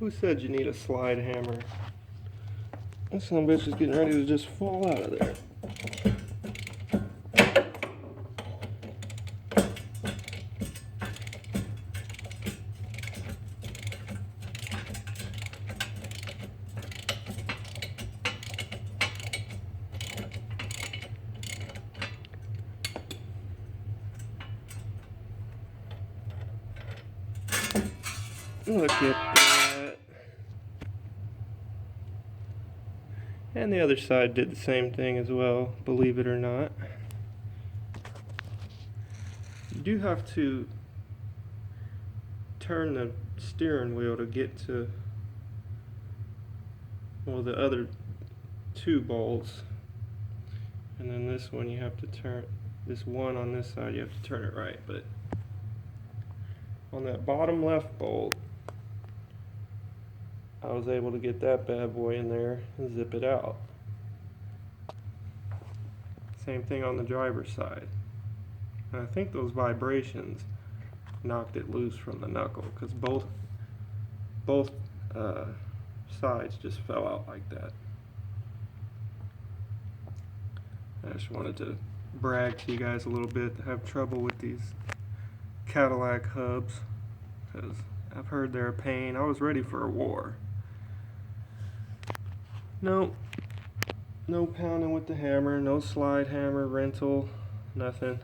Who said you need a slide hammer? This son of a bitch is getting ready to just fall out of there. Look at that. And the other side did the same thing as well, believe it or not. You do have to turn the steering wheel to get to, well, the other two bolts. And then this one you have to turn, this one on this side you have to turn it right, but on that bottom left bolt, I was able to get that bad boy in there and zip it out. Same thing on the driver's side. And I think those vibrations knocked it loose from the knuckle, because both sides just fell out like that. I just wanted to brag to you guys a little bit. I have trouble with these Cadillac hubs because I've heard they're a pain. I was ready for a war. No pounding with the hammer, no slide hammer rental, nothing.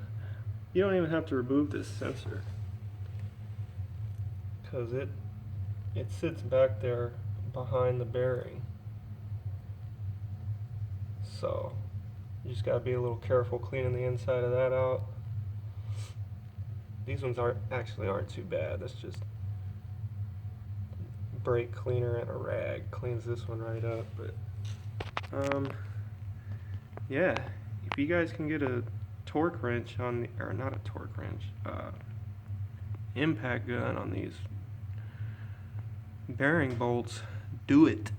You don't even have to remove this sensor because it sits back there behind the bearing. So you just gotta be a little careful cleaning the inside of that out. These ones aren't too bad. That's just brake cleaner and a rag cleans this one right up. But yeah, if you guys can get a torque wrench on the, or not a torque wrench, impact gun on these bearing bolts, do it.